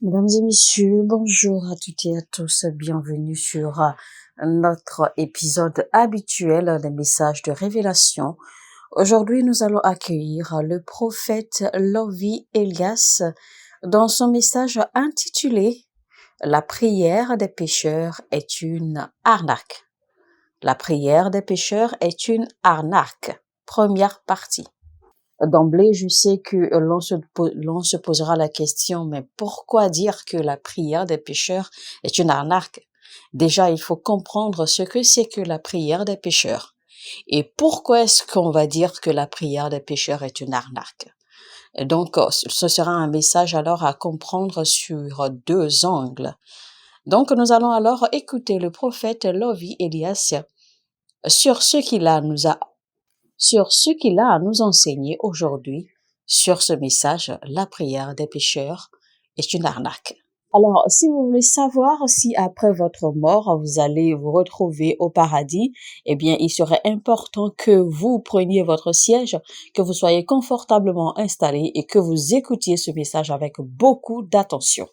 Mesdames et messieurs, bonjour à toutes et à tous, bienvenue sur notre épisode habituel des messages de révélation. Aujourd'hui, nous allons accueillir le prophète Lovie Elias dans son message intitulé La prière des pécheurs est une arnaque. La prière des pécheurs est une arnaque. Première partie. D'emblée, je sais que l'on se posera la question, mais pourquoi dire que la prière des pécheurs est une arnaque? Déjà, il faut comprendre ce que c'est que la prière des pécheurs. Et pourquoi est-ce qu'on va dire que la prière des pécheurs est une arnaque? Et donc, ce sera un message alors à comprendre sur deux angles. Donc, nous allons alors écouter le prophète Lovie Elias sur ce qu'il a à nous enseigner aujourd'hui sur ce message, la prière des pécheurs est une arnaque. Alors, si vous voulez savoir si après votre mort, vous allez vous retrouver au paradis, eh bien, il serait important que vous preniez votre siège, que vous soyez confortablement installé et que vous écoutiez ce message avec beaucoup d'attention.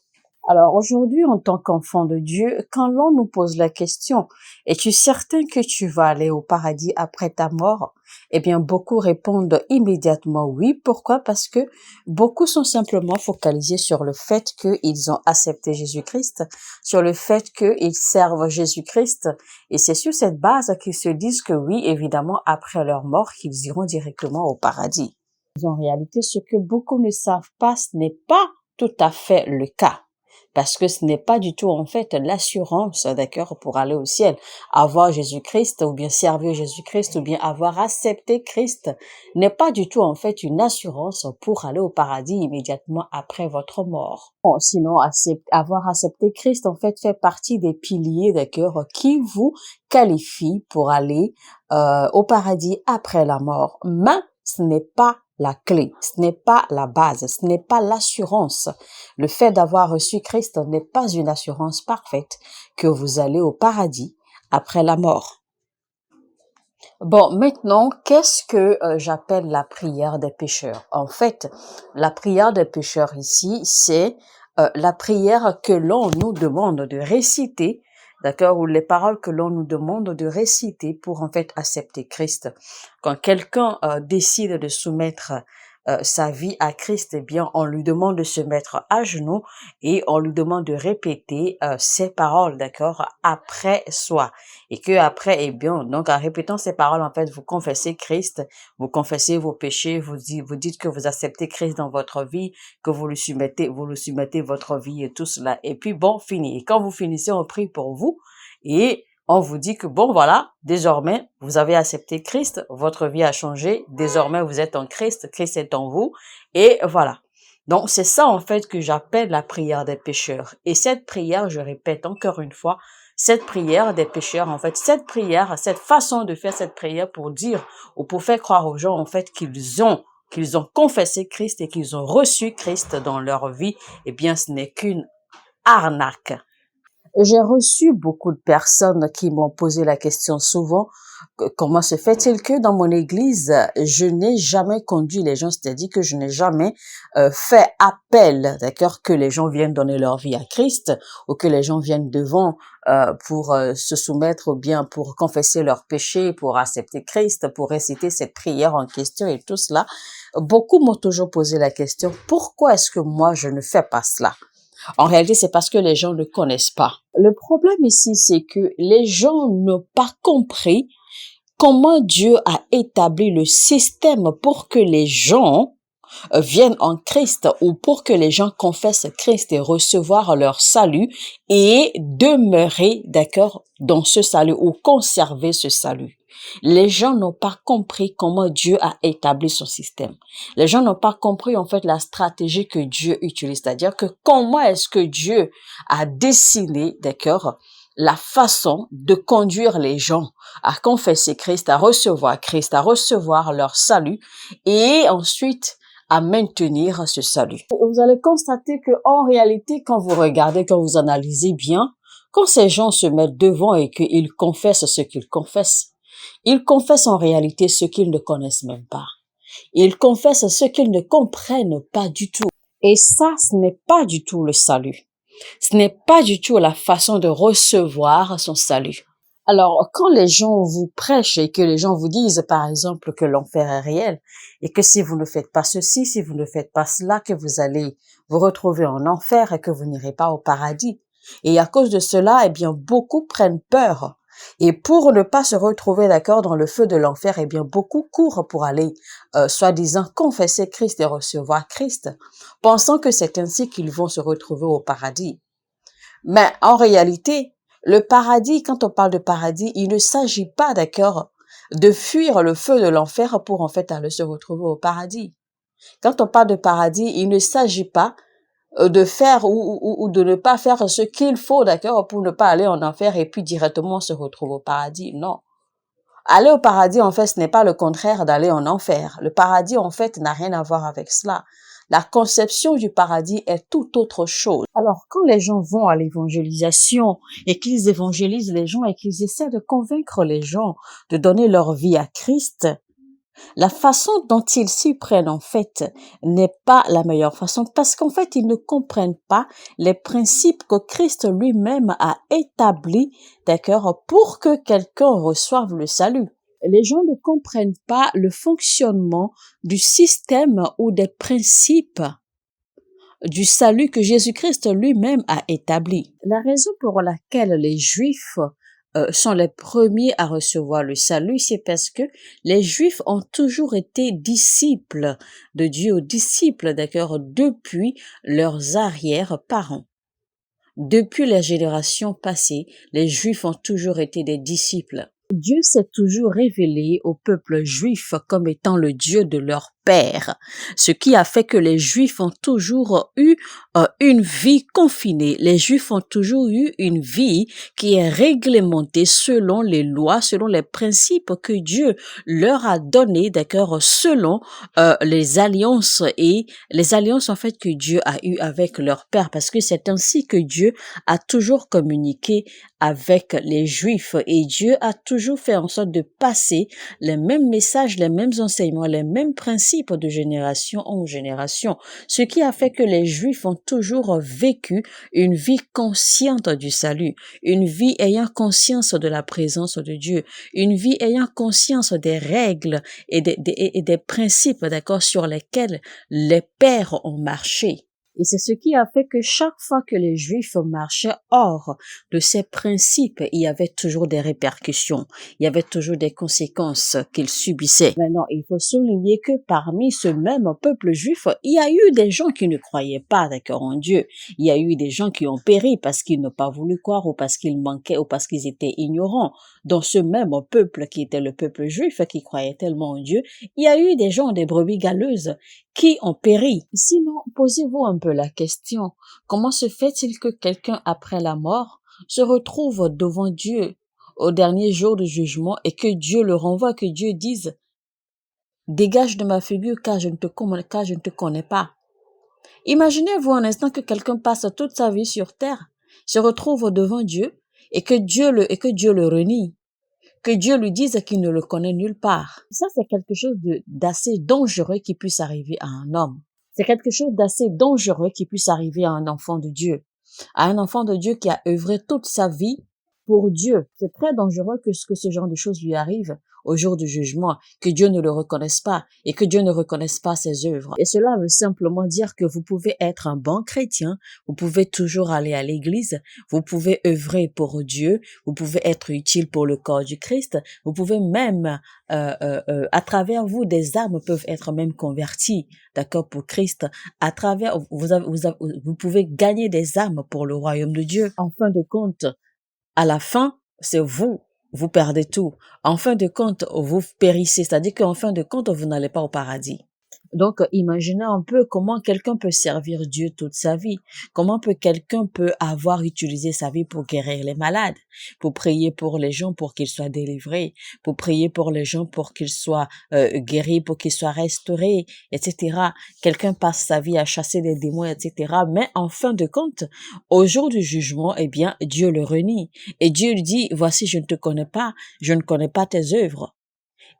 Alors aujourd'hui, en tant qu'enfant de Dieu, quand l'on nous pose la question, es-tu certain que tu vas aller au paradis après ta mort? Eh bien, beaucoup répondent immédiatement oui. Pourquoi? Parce que beaucoup sont simplement focalisés sur le fait qu'ils ont accepté Jésus-Christ, sur le fait qu'ils servent Jésus-Christ. Et c'est sur cette base qu'ils se disent que oui, évidemment, après leur mort, qu'ils iront directement au paradis. En réalité, ce que beaucoup ne savent pas, ce n'est pas tout à fait le cas. Parce que ce n'est pas du tout, en fait, l'assurance, d'accord, pour aller au ciel. Avoir Jésus-Christ, ou bien servir Jésus-Christ, ou bien avoir accepté Christ, n'est pas du tout, en fait, une assurance pour aller au paradis immédiatement après votre mort. Bon, sinon, avoir accepté Christ, en fait, fait partie des piliers, d'accord, qui vous qualifient pour aller au paradis après la mort. Mais ce n'est pas la clé, ce n'est pas la base, ce n'est pas l'assurance. Le fait d'avoir reçu Christ n'est pas une assurance parfaite que vous allez au paradis après la mort. Bon, maintenant, qu'est-ce que j'appelle la prière des pécheurs? En fait, la prière des pécheurs ici, c'est la prière que l'on nous demande de réciter, d'accord, ou les paroles que l'on nous demande de réciter pour en fait accepter Christ. Quand quelqu'un décide de soumettre sa vie à Christ, eh bien, on lui demande de se mettre à genoux et on lui demande de répéter ces paroles, d'accord, après soi. Et que après, eh bien, donc en répétant ces paroles, en fait, vous confessez Christ, vous confessez vos péchés, vous dites que vous acceptez Christ dans votre vie, que vous lui soumettez votre vie et tout cela. Et puis bon, fini. Et quand vous finissez, on prie pour vous et on vous dit que bon, voilà, désormais, vous avez accepté Christ, votre vie a changé, désormais vous êtes en Christ, Christ est en vous, et voilà. Donc, c'est ça, en fait, que j'appelle la prière des pécheurs. Et cette prière, je répète encore une fois, cette prière des pécheurs, en fait, cette prière, cette façon de faire cette prière pour dire ou pour faire croire aux gens, en fait, qu'ils ont confessé Christ et qu'ils ont reçu Christ dans leur vie, eh bien, ce n'est qu'une arnaque. J'ai reçu beaucoup de personnes qui m'ont posé la question souvent, comment se fait-il que dans mon église, je n'ai jamais conduit les gens, c'est-à-dire que je n'ai jamais fait appel, d'accord, que les gens viennent donner leur vie à Christ ou que les gens viennent devant pour se soumettre ou bien pour confesser leurs péchés, pour accepter Christ, pour réciter cette prière en question et tout cela. Beaucoup m'ont toujours posé la question, pourquoi est-ce que moi je ne fais pas cela? En réalité, c'est parce que les gens ne connaissent pas. Le problème ici, c'est que les gens n'ont pas compris comment Dieu a établi le système pour que les gens viennent en Christ ou pour que les gens confessent Christ et recevoir leur salut et demeurer, d'accord, dans ce salut ou conserver ce salut. Les gens n'ont pas compris comment Dieu a établi son système. Les gens n'ont pas compris en fait la stratégie que Dieu utilise, c'est-à-dire que comment est-ce que Dieu a dessiné, d'accord, la façon de conduire les gens à confesser Christ, à recevoir leur salut et ensuite à maintenir ce salut. Vous allez constater que en réalité, quand vous regardez, quand vous analysez bien, quand ces gens se mettent devant et qu'ils confessent ce qu'ils confessent, ils confessent en réalité ce qu'ils ne connaissent même pas. Ils confessent ce qu'ils ne comprennent pas du tout. Et ça, ce n'est pas du tout le salut. Ce n'est pas du tout la façon de recevoir son salut. Alors, quand les gens vous prêchent et que les gens vous disent, par exemple, que l'enfer est réel et que si vous ne faites pas ceci, si vous ne faites pas cela, que vous allez vous retrouver en enfer et que vous n'irez pas au paradis. Et à cause de cela, eh bien, beaucoup prennent peur. Et pour ne pas se retrouver, d'accord, dans le feu de l'enfer, eh bien, beaucoup courent pour aller, soi-disant, confesser Christ et recevoir Christ, pensant que c'est ainsi qu'ils vont se retrouver au paradis. Mais en réalité, le paradis, quand on parle de paradis, il ne s'agit pas, d'accord, de fuir le feu de l'enfer pour en fait aller se retrouver au paradis. Quand on parle de paradis, il ne s'agit pas de faire ou de ne pas faire ce qu'il faut, d'accord, pour ne pas aller en enfer et puis directement se retrouver au paradis. Non. Aller au paradis, en fait, ce n'est pas le contraire d'aller en enfer. Le paradis, en fait, n'a rien à voir avec cela. La conception du paradis est tout autre chose. Alors, quand les gens vont à l'évangélisation et qu'ils évangélisent les gens et qu'ils essaient de convaincre les gens de donner leur vie à Christ, la façon dont ils s'y prennent, en fait, n'est pas la meilleure façon parce qu'en fait, ils ne comprennent pas les principes que Christ lui-même a établis, d'accord, pour que quelqu'un reçoive le salut. Les gens ne comprennent pas le fonctionnement du système ou des principes du salut que Jésus-Christ lui-même a établi. La raison pour laquelle les Juifs sont les premiers à recevoir le salut, c'est parce que les Juifs ont toujours été disciples de Dieu, disciples, d'accord, depuis leurs arrière-parents. Depuis les générations passées, les Juifs ont toujours été des disciples. Dieu s'est toujours révélé au peuple juif comme étant le Dieu de leur père, ce qui a fait que les Juifs ont toujours eu une vie confinée. Les Juifs ont toujours eu une vie qui est réglementée selon les lois, selon les principes que Dieu leur a donnés, d'accord, selon les alliances et les alliances en fait que Dieu a eues avec leur père, parce que c'est ainsi que Dieu a toujours communiqué avec les Juifs et Dieu a toujours fait en sorte de passer les mêmes messages, les mêmes enseignements, les mêmes principes de génération en génération, ce qui a fait que les Juifs ont toujours vécu une vie consciente du salut, une vie ayant conscience de la présence de Dieu, une vie ayant conscience des règles et des principes, d'accord, sur lesquels les pères ont marché. Et c'est ce qui a fait que chaque fois que les Juifs marchaient hors de ces principes, il y avait toujours des répercussions, il y avait toujours des conséquences qu'ils subissaient. Maintenant, il faut souligner que parmi ce même peuple juif, il y a eu des gens qui ne croyaient pas, d'accord, en Dieu. Il y a eu des gens qui ont péri parce qu'ils n'ont pas voulu croire ou parce qu'ils manquaient ou parce qu'ils étaient ignorants. Dans ce même peuple qui était le peuple juif, qui croyait tellement en Dieu, il y a eu des gens, des brebis galeuses, qui ont péri. Sinon, posez-vous un peu la question, comment se fait-il que quelqu'un après la mort se retrouve devant Dieu au dernier jour du jugement et que Dieu le renvoie, que Dieu dise « Dégage de ma figure car je ne te connais pas ». Imaginez-vous un instant que quelqu'un passe toute sa vie sur terre, se retrouve devant Dieu et que Dieu le renie, que Dieu lui dise qu'il ne le connaît nulle part. Ça, c'est quelque chose d'assez dangereux qui puisse arriver à un homme. C'est quelque chose d'assez dangereux qui puisse arriver à un enfant de Dieu. À un enfant de Dieu qui a œuvré toute sa vie pour Dieu. C'est très dangereux que ce genre de choses lui arrive au jour du jugement, que Dieu ne le reconnaisse pas et que Dieu ne reconnaisse pas ses œuvres. Et cela veut simplement dire que vous pouvez être un bon chrétien, vous pouvez toujours aller à l'église, vous pouvez œuvrer pour Dieu, vous pouvez être utile pour le corps du Christ, vous pouvez même, à travers vous, des âmes peuvent être même converties, d'accord, pour Christ. À travers, vous pouvez gagner des âmes pour le royaume de Dieu. En fin de compte, à la fin, c'est vous perdez tout. En fin de compte, vous périssez, c'est-à-dire qu'en fin de compte, vous n'allez pas au paradis. Donc, imaginez un peu comment quelqu'un peut servir Dieu toute sa vie. Comment quelqu'un peut avoir utilisé sa vie pour guérir les malades, pour prier pour les gens pour qu'ils soient délivrés, pour prier pour les gens pour qu'ils soient guéris, pour qu'ils soient restaurés, etc. Quelqu'un passe sa vie à chasser les démons, etc. Mais en fin de compte, au jour du jugement, eh bien, Dieu le renie. Et Dieu lui dit, voici, je ne te connais pas, je ne connais pas tes œuvres.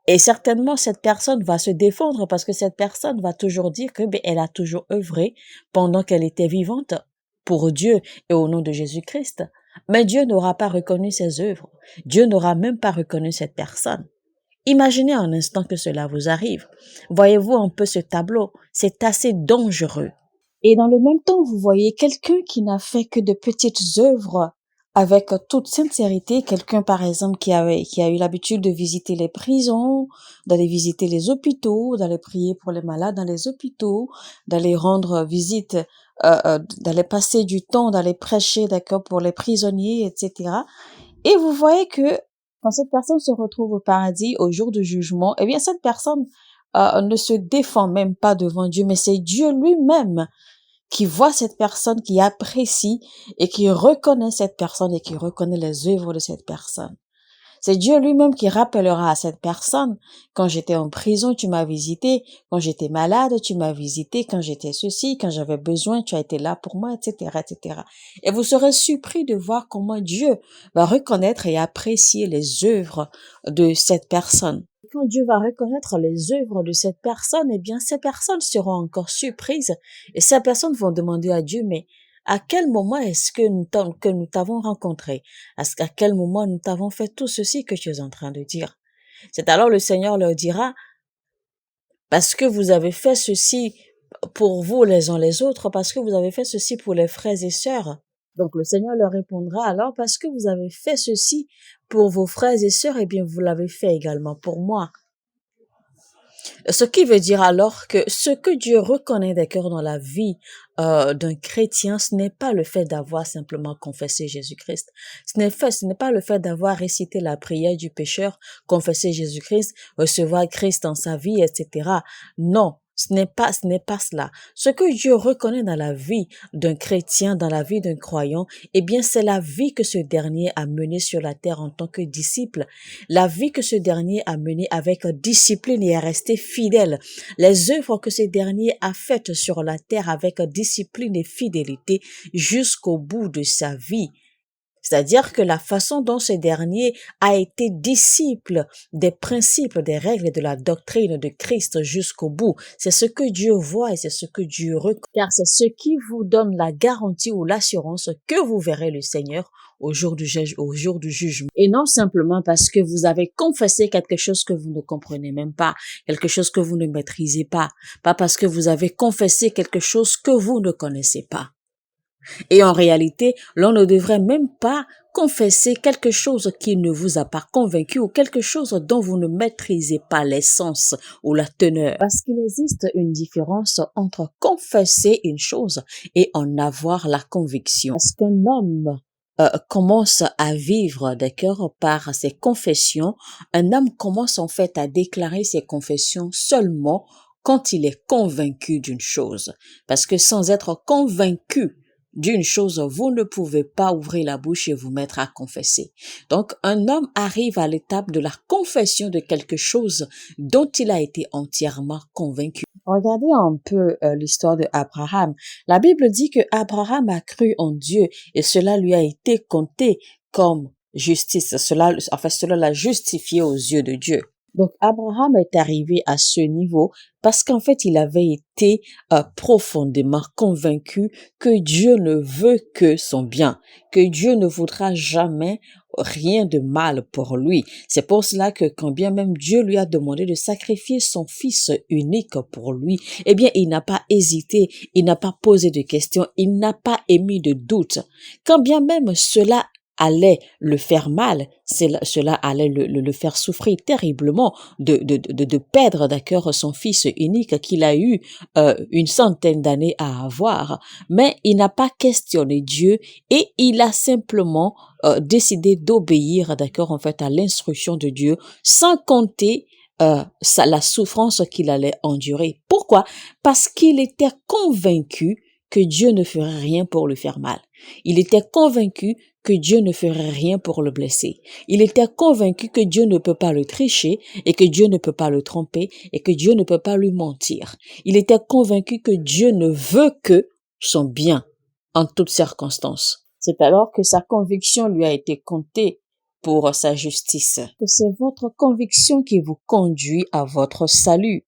Et certainement, cette personne va se défendre parce que cette personne va toujours dire que elle a toujours œuvré pendant qu'elle était vivante pour Dieu et au nom de Jésus-Christ. Mais Dieu n'aura pas reconnu ses œuvres. Dieu n'aura même pas reconnu cette personne. Imaginez un instant que cela vous arrive. Voyez-vous un peu ce tableau? C'est assez dangereux. Et dans le même temps, vous voyez quelqu'un qui n'a fait que de petites œuvres avec toute sincérité, quelqu'un par exemple qui a eu l'habitude de visiter les prisons, d'aller visiter les hôpitaux, d'aller prier pour les malades dans les hôpitaux, d'aller rendre visite, d'aller passer du temps, d'aller prêcher, d'accord, pour les prisonniers, etc. Et vous voyez que quand cette personne se retrouve au paradis au jour du jugement, eh bien cette personne ne se défend même pas devant Dieu, mais c'est Dieu lui-même qui voit cette personne, qui apprécie et qui reconnaît cette personne et qui reconnaît les œuvres de cette personne. C'est Dieu lui-même qui rappellera à cette personne, quand j'étais en prison, tu m'as visité, quand j'étais malade, tu m'as visité, quand j'étais ceci, quand j'avais besoin, tu as été là pour moi, etc., etc. Et vous serez surpris de voir comment Dieu va reconnaître et apprécier les œuvres de cette personne. Quand Dieu va reconnaître les œuvres de cette personne, eh bien, ces personnes seront encore surprises et ces personnes vont demander à Dieu, mais à quel moment est-ce que nous t'avons rencontré? À quel moment nous t'avons fait tout ceci que tu es en train de dire? C'est alors le Seigneur leur dira, parce que vous avez fait ceci pour vous les uns les autres, parce que vous avez fait ceci pour les frères et sœurs. Donc le Seigneur leur répondra, alors parce que vous avez fait ceci pour vos frères et sœurs, eh bien vous l'avez fait également pour moi. Ce qui veut dire alors que ce que Dieu reconnaît d'accord dans la vie d'un chrétien, ce n'est pas le fait d'avoir simplement confessé Jésus-Christ. Ce n'est pas le fait d'avoir récité la prière du pécheur, confessé Jésus-Christ, recevoir Christ dans sa vie, etc. Non. Ce n'est pas cela. Ce que Dieu reconnaît dans la vie d'un chrétien, dans la vie d'un croyant, eh bien, c'est la vie que ce dernier a menée sur la terre en tant que disciple. La vie que ce dernier a menée avec discipline et est resté fidèle. Les œuvres que ce dernier a faites sur la terre avec discipline et fidélité jusqu'au bout de sa vie. C'est-à-dire que la façon dont ce dernier a été disciple des principes, des règles et de la doctrine de Christ jusqu'au bout, c'est ce que Dieu voit et c'est ce que Dieu reconnaît, car c'est ce qui vous donne la garantie ou l'assurance que vous verrez le Seigneur au jour du jugement. Et non simplement parce que vous avez confessé quelque chose que vous ne comprenez même pas, quelque chose que vous ne maîtrisez pas parce que vous avez confessé quelque chose que vous ne connaissez pas. Et en réalité, l'on ne devrait même pas confesser quelque chose qui ne vous a pas convaincu ou quelque chose dont vous ne maîtrisez pas l'essence ou la teneur. Parce qu'il existe une différence entre confesser une chose et en avoir la conviction. Parce qu'un homme commence à vivre, d'accord, par ses confessions, un homme commence en fait à déclarer ses confessions seulement quand il est convaincu d'une chose. Parce que sans être convaincu d'une chose, vous ne pouvez pas ouvrir la bouche et vous mettre à confesser. Donc, un homme arrive à l'étape de la confession de quelque chose dont il a été entièrement convaincu. Regardez un peu l'histoire de Abraham. La Bible dit que Abraham a cru en Dieu et cela lui a été compté comme justice. Cela l'a justifié aux yeux de Dieu. Donc, Abraham est arrivé à ce niveau parce qu'en fait, il avait été profondément convaincu que Dieu ne veut que son bien, que Dieu ne voudra jamais rien de mal pour lui. C'est pour cela que quand bien même Dieu lui a demandé de sacrifier son fils unique pour lui, eh bien, il n'a pas hésité, il n'a pas posé de questions, il n'a pas émis de doute. Quand bien même cela allait le faire mal, cela allait le faire souffrir terriblement de perdre d'accord son fils unique qu'il a eu une centaine d'années à avoir, mais il n'a pas questionné Dieu et il a simplement décidé d'obéir d'accord en fait à l'instruction de Dieu sans compter la souffrance qu'il allait endurer. Pourquoi? Parce qu'il était convaincu que Dieu ne ferait rien pour le faire mal. Il était convaincu que Dieu ne ferait rien pour le blesser. Il était convaincu que Dieu ne peut pas le tricher et que Dieu ne peut pas le tromper et que Dieu ne peut pas lui mentir. Il était convaincu que Dieu ne veut que son bien en toutes circonstances. C'est alors que sa conviction lui a été comptée pour sa justice. Que c'est votre conviction qui vous conduit à votre salut.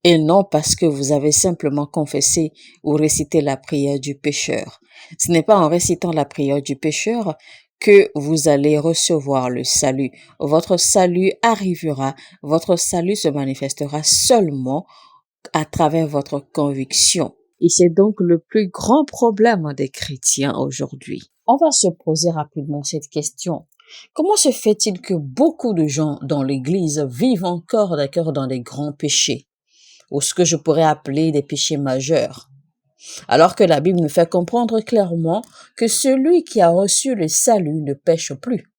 Et non parce que vous avez simplement confessé ou récité la prière du pécheur. Ce n'est pas en récitant la prière du pécheur que vous allez recevoir le salut. Votre salut arrivera, votre salut se manifestera seulement à travers votre conviction. Et c'est donc le plus grand problème des chrétiens aujourd'hui. On va se poser rapidement cette question. Comment se fait-il que beaucoup de gens dans l'Église vivent encore d'accord dans des grands péchés, ou ce que je pourrais appeler des péchés majeurs, alors que la Bible nous fait comprendre clairement que celui qui a reçu le salut ne pêche plus.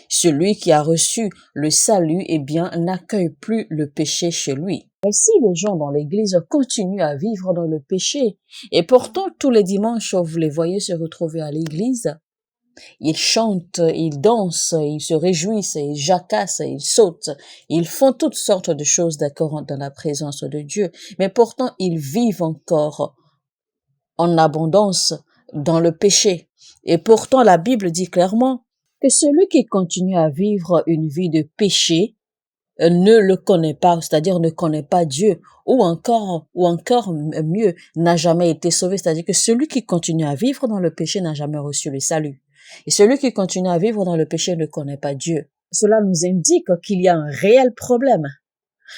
Celui qui a reçu le salut, eh bien, n'accueille plus le péché chez lui. Mais si les gens dans l'Église continuent à vivre dans le péché, et pourtant tous les dimanches vous les voyez se retrouver à l'Église, ils chantent, ils dansent, ils se réjouissent, ils jacassent, ils sautent, ils font toutes sortes de choses d'accord dans la présence de Dieu, mais pourtant ils vivent encore en abondance dans le péché. Et pourtant la Bible dit clairement que celui qui continue à vivre une vie de péché ne le connaît pas, c'est-à-dire ne connaît pas Dieu, ou encore mieux, n'a jamais été sauvé, c'est-à-dire que celui qui continue à vivre dans le péché n'a jamais reçu le salut. Et celui qui continue à vivre dans le péché ne connaît pas Dieu. Cela nous indique qu'il y a un réel problème.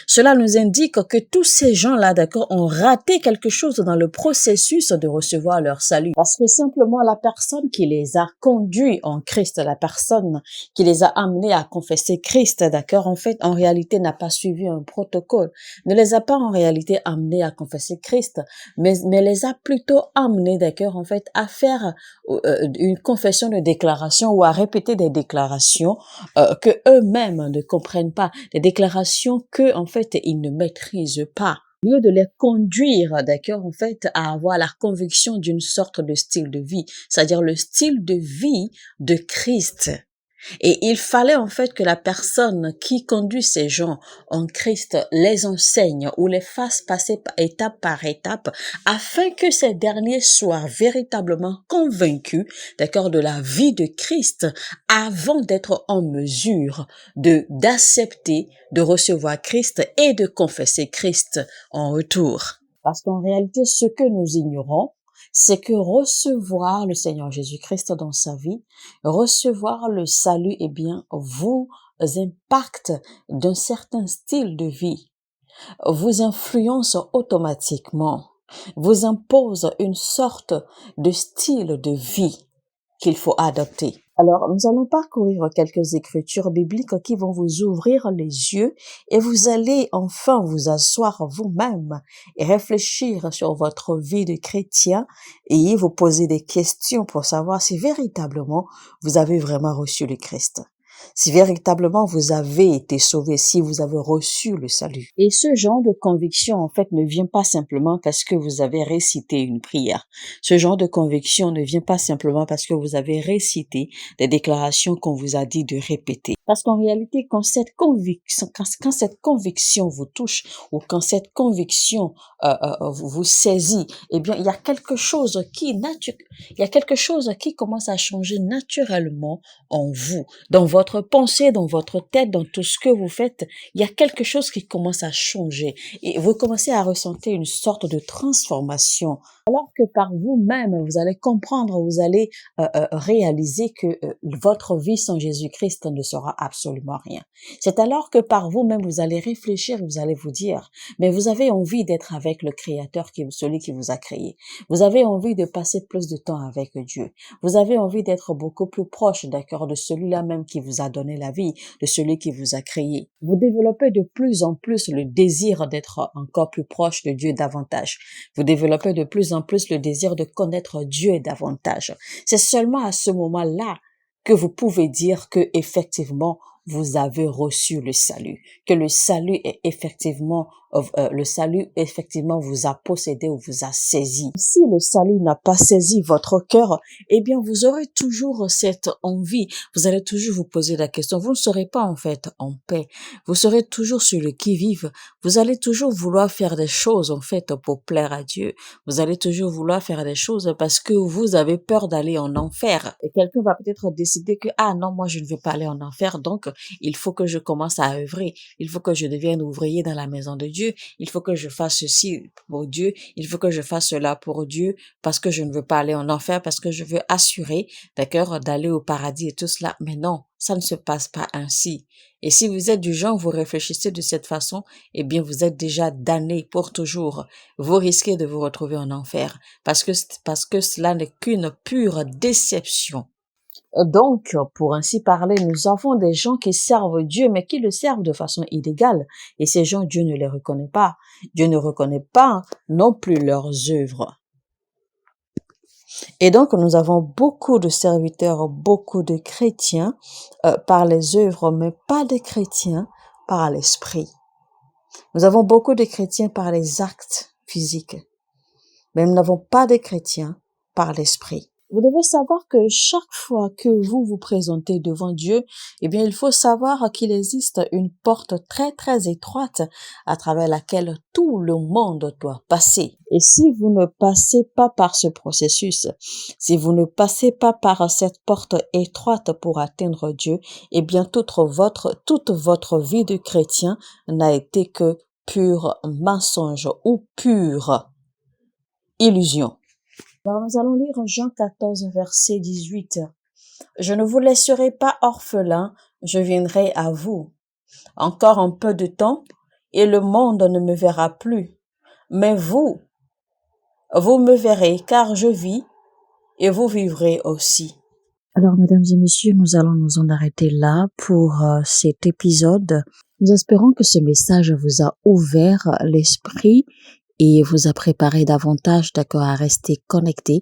Cela nous indique que tous ces gens-là, d'accord, ont raté quelque chose dans le processus de recevoir leur salut. Parce que simplement la personne qui les a conduits en Christ, la personne qui les a amenés à confesser Christ, d'accord, en fait, en réalité n'a pas suivi un protocole, ne les a pas en réalité amenés à confesser Christ, mais les a plutôt amenés, d'accord, en fait, à faire une confession de déclaration ou à répéter des déclarations que eux-mêmes ne comprennent pas, des déclarations que en fait ils ne maîtrisent pas. Au lieu de les conduire, d'accord, en fait, à avoir la conviction d'une sorte de style de vie, c'est-à-dire le style de vie de Christ. Et il fallait en fait que la personne qui conduit ces gens en Christ les enseigne ou les fasse passer étape par étape afin que ces derniers soient véritablement convaincus, d'accord, de la vie de Christ avant d'être en mesure d'accepter, de recevoir Christ et de confesser Christ en retour. Parce qu'en réalité, ce que nous ignorons, c'est que recevoir le Seigneur Jésus-Christ dans sa vie, recevoir le salut, eh bien, vous impacte d'un certain style de vie, vous influence automatiquement, vous impose une sorte de style de vie qu'il faut adopter. Alors, nous allons parcourir quelques écritures bibliques qui vont vous ouvrir les yeux et vous allez enfin vous asseoir vous-même et réfléchir sur votre vie de chrétien et vous poser des questions pour savoir si véritablement vous avez vraiment reçu le Christ. Si véritablement vous avez été sauvé, si vous avez reçu le salut. Et ce genre de conviction, en fait, ne vient pas simplement parce que vous avez récité une prière. Ce genre de conviction ne vient pas simplement parce que vous avez récité des déclarations qu'on vous a dit de répéter. Parce qu'en réalité, quand cette conviction vous touche ou quand cette conviction vous saisit, eh bien, il y a quelque chose qui commence à changer naturellement en vous, dans votre pensée, dans votre tête, dans tout ce que vous faites. Il y a quelque chose qui commence à changer et vous commencez à ressentir une sorte de transformation. Alors que par vous-même, vous allez comprendre, vous allez réaliser que votre vie sans Jésus-Christ ne sera absolument rien. C'est alors que par vous-même, vous allez réfléchir, vous allez vous dire, mais vous avez envie d'être avec le Créateur, celui qui vous a créé. Vous avez envie de passer plus de temps avec Dieu. Vous avez envie d'être beaucoup plus proche, d'accord, de celui-là même qui vous a donné la vie, de celui qui vous a créé. Vous développez de plus en plus le désir d'être encore plus proche de Dieu davantage. Vous développez de plus en plus le désir de connaître Dieu davantage. C'est seulement à ce moment-là que vous pouvez dire que effectivement vous avez reçu le salut, que le salut est effectivement le salut effectivement vous a possédé ou vous a saisi. Si le salut n'a pas saisi votre cœur, eh bien vous aurez toujours cette envie, vous allez toujours vous poser la question, vous ne serez pas en fait en paix, vous serez toujours sur le qui-vive, vous allez toujours vouloir faire des choses en fait pour plaire à Dieu, vous allez toujours vouloir faire des choses parce que vous avez peur d'aller en enfer. Et quelqu'un va peut-être décider que, ah non, moi je ne veux pas aller en enfer, donc il faut que je commence à œuvrer, il faut que je devienne ouvrier dans la maison de Dieu, il faut que je fasse ceci pour Dieu, il faut que je fasse cela pour Dieu, parce que je ne veux pas aller en enfer, parce que je veux assurer, d'accord, d'aller au paradis et tout cela. Mais non, ça ne se passe pas ainsi. Et si vous êtes du genre, vous réfléchissez de cette façon, eh bien vous êtes déjà damné pour toujours. Vous risquez de vous retrouver en enfer, parce que cela n'est qu'une pure déception. Donc, pour ainsi parler, nous avons des gens qui servent Dieu, mais qui le servent de façon illégale. Et ces gens, Dieu ne les reconnaît pas. Dieu ne reconnaît pas non plus leurs œuvres. Et donc, nous avons beaucoup de serviteurs, beaucoup de chrétiens par les œuvres, mais pas de chrétiens par l'esprit. Nous avons beaucoup de chrétiens par les actes physiques, mais nous n'avons pas de chrétiens par l'esprit. Vous devez savoir que chaque fois que vous vous présentez devant Dieu, eh bien, il faut savoir qu'il existe une porte très, très étroite à travers laquelle tout le monde doit passer. Et si vous ne passez pas par ce processus, si vous ne passez pas par cette porte étroite pour atteindre Dieu, eh bien, toute votre vie de chrétien n'a été que pur mensonge ou pure illusion. Alors, nous allons lire Jean 14, verset 18. « Je ne vous laisserai pas orphelins, je viendrai à vous. Encore un peu de temps, et le monde ne me verra plus. Mais vous me verrez, car je vis, et vous vivrez aussi. » Alors, mesdames et messieurs, nous allons nous en arrêter là pour cet épisode. Nous espérons que ce message vous a ouvert l'esprit et vous a préparé davantage, d'accord, à rester connecté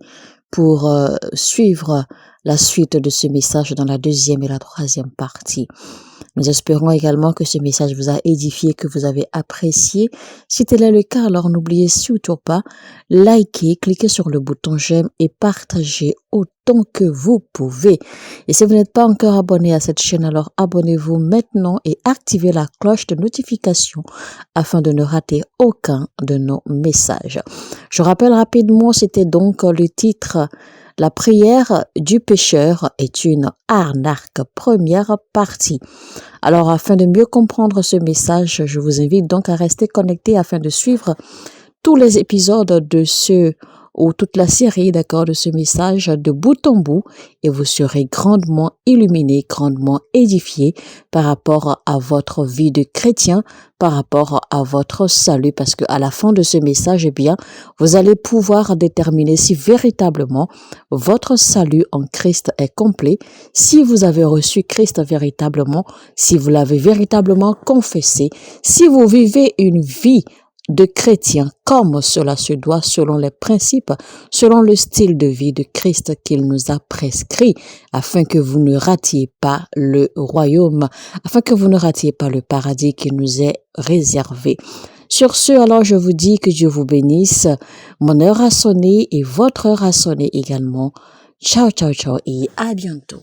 pour suivre la suite de ce message dans la deuxième et la troisième partie. Nous espérons également que ce message vous a édifié, que vous avez apprécié. Si tel est le cas, alors n'oubliez surtout pas, likez, cliquez sur le bouton j'aime et partagez autant que vous pouvez. Et si vous n'êtes pas encore abonné à cette chaîne, alors abonnez-vous maintenant et activez la cloche de notification afin de ne rater aucun de nos messages. Je rappelle rapidement, c'était donc le titre « La prière du pécheur est une arnaque », première partie. Alors, afin de mieux comprendre ce message, je vous invite donc à rester connecté afin de suivre tous les épisodes de toute la série, d'accord, de ce message de bout en bout, et vous serez grandement illuminé, grandement édifié par rapport à votre vie de chrétien, par rapport à votre salut, parce que à la fin de ce message, eh bien, vous allez pouvoir déterminer si véritablement votre salut en Christ est complet, si vous avez reçu Christ véritablement, si vous l'avez véritablement confessé, si vous vivez une vie de chrétien comme cela se doit selon les principes, selon le style de vie de Christ qu'il nous a prescrit, afin que vous ne ratiez pas le royaume, afin que vous ne ratiez pas le paradis qui nous est réservé. Sur ce, alors je vous dis que Dieu vous bénisse. Mon heure a sonné et votre heure a sonné également. Ciao, ciao, ciao et à bientôt.